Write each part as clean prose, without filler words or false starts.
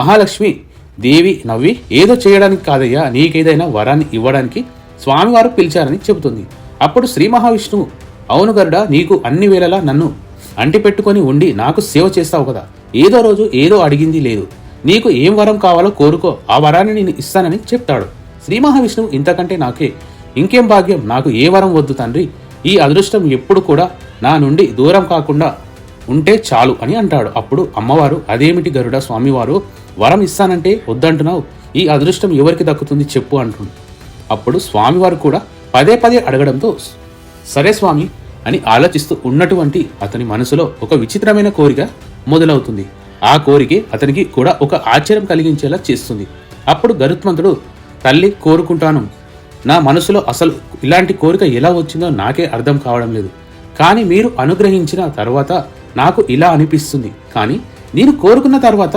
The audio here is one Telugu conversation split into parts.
మహాలక్ష్మి దేవి నవ్వి, ఏదో చేయడానికి కాదయ్యా, నీకేదైనా వరాన్ని ఇవ్వడానికి స్వామివారు పిలిచారని చెబుతుంది. అప్పుడు శ్రీ మహావిష్ణువు, అవును గరుడా, నీకు అన్ని వేళలా నన్ను అంటిపెట్టుకొని ఉండి నాకు సేవ చేస్తావు కదా, ఏదో రోజు ఏదో అడిగింది లేదు, నీకు ఏం వరం కావాలో కోరుకో, ఆ వరాన్ని నేను ఇస్తానని చెప్తాడు. శ్రీ మహావిష్ణువు, ఇంతకంటే నాకే ఇంకేం భాగ్యం, నాకు ఏ వరం వద్దు తండ్రి, ఈ అదృష్టం ఎప్పుడు కూడా నా నుండి దూరం కాకుండా ఉంటే చాలు అని అంటాడు. అప్పుడు అమ్మవారు, అదేమిటి గరుడ, స్వామివారు వరం ఇస్తానంటే వద్దంటున్నావు, ఈ అదృష్టం ఎవరికి దక్కుతుంది చెప్పు అంటుంది. అప్పుడు స్వామివారు కూడా పదే పదే అడగడంతో సరే స్వామి అని ఆలోచిస్తూ ఉన్నటువంటి అతని మనసులో ఒక విచిత్రమైన కోరిక మొదలవుతుంది. ఆ కోరిక అతనికి కూడా ఒక ఆశ్చర్యం కలిగించేలా చేస్తుంది. అప్పుడు గరుత్మంతుడు, తల్లి కోరుకుంటాను, నా మనసులో అసలు ఇలాంటి కోరిక ఎలా వచ్చిందో నాకే అర్థం కావడం లేదు, కానీ మీరు అనుగ్రహించిన తర్వాత నాకు ఇలా అనిపిస్తుంది, కానీ నేను కోరుకున్న తర్వాత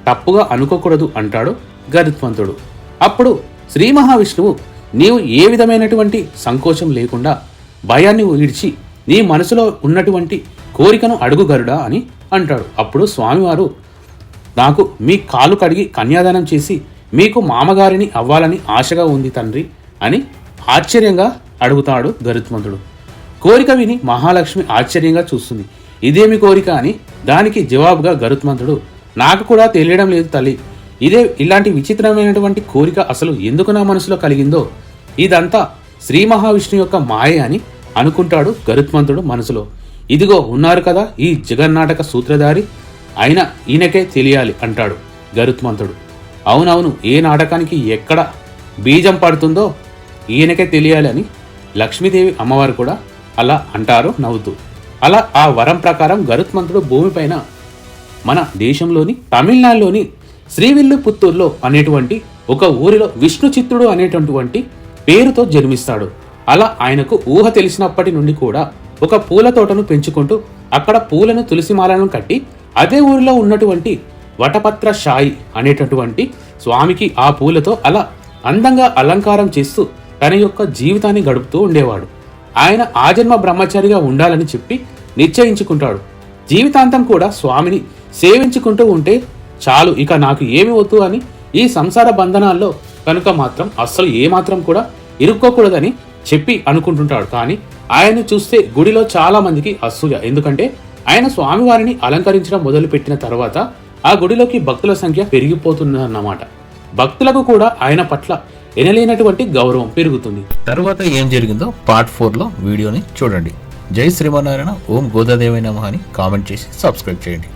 తప్పుగా అనుకోకూడదు అంటాడు గరుత్మంతుడు. అప్పుడు శ్రీ మహావిష్ణువు, నీవు ఏ విధమైనటువంటి సంకోచం లేకుండా భయాన్ని విడిచి నీ మనసులో ఉన్నటువంటి కోరికను అడుగు గరుడా అని అంటాడు. అప్పుడు స్వామివారు, నాకు మీ కాలు కడిగి కన్యాదానం చేసి మీకు మామగారిని అవ్వాలని ఆశగా ఉంది తండ్రి అని ఆశ్చర్యంగా అడుగుతాడు గరుత్మంతుడు. కోరిక విని మహాలక్ష్మి ఆశ్చర్యంగా చూస్తుంది. ఇదేమి కోరిక అని దానికి జవాబుగా గరుత్మంతుడు, నాకు కూడా తెలియడం లేదు తల్లి, ఇలాంటి విచిత్రమైనటువంటి కోరిక అసలు ఎందుకు నా మనసులో కలిగిందో, ఇదంతా శ్రీ మహావిష్ణు యొక్క మాయ అని అనుకుంటాడు గరుత్మంతుడు మనసులో. ఇదిగో ఉన్నారు కదా ఈ జగన్నాటక సూత్రధారి, అయినా ఈయనకే తెలియాలి అంటాడు గరుత్మంతుడు. అవునవును, ఏ నాటకానికి ఎక్కడ బీజం పడుతుందో ఈయనకే తెలియాలి అని లక్ష్మీదేవి అమ్మవారు కూడా అలా అంటారు నవ్వుతూ. అలా ఆ వరం ప్రకారం గరుత్మంతుడు భూమిపైన మన దేశంలోని తమిళనాడులోని శ్రీవిల్లుపుత్తూరులో అనేటువంటి ఒక ఊరిలో విష్ణు చిత్తుడు అనేటటువంటి పేరుతో జన్మిస్తాడు. అలా ఆయనకు ఊహ తెలిసినప్పటి నుండి కూడా ఒక పూల తోటను పెంచుకుంటూ అక్కడ పూలను తులసిమాలను కట్టి అదే ఊరిలో ఉన్నటువంటి వటపత్ర షాయి అనేటటువంటి స్వామికి ఆ పూలతో అలా అందంగా అలంకారం చేస్తూ తన యొక్క జీవితాన్ని గడుపుతూ ఉండేవాడు. ఆయన ఆజన్మ బ్రహ్మచారిగా ఉండాలని చెప్పి నిశ్చయించుకుంటాడు. జీవితాంతం కూడా స్వామిని సేవించుకుంటూ ఉంటే చాలు, ఇక నాకు ఏమి వద్దు అని ఈ సంసార బంధనాల్లో కనుక మాత్రం అస్సలు ఏమాత్రం కూడా ఇరుక్కోకూడదని చెప్పి అనుకుంటుంటాడు. కానీ ఆయన్ని చూస్తే గుడిలో చాలా మందికి అసూయ, ఎందుకంటే ఆయన స్వామివారిని అలంకరించడం మొదలుపెట్టిన తర్వాత ఆ గుడిలోకి భక్తుల సంఖ్య పెరిగిపోతుందన్నమాట. భక్తులకు కూడా ఆయన పట్ల ఎనలేనటువంటి గౌరవం పెరుగుతుంది. తర్వాత ఏం జరిగిందో పార్ట్ 4లో వీడియోని చూడండి. జై శ్రీమన్నారాయణ, ఓం గోదాదేవి నమః అని కామెంట్ చేసి సబ్స్క్రైబ్ చేయండి.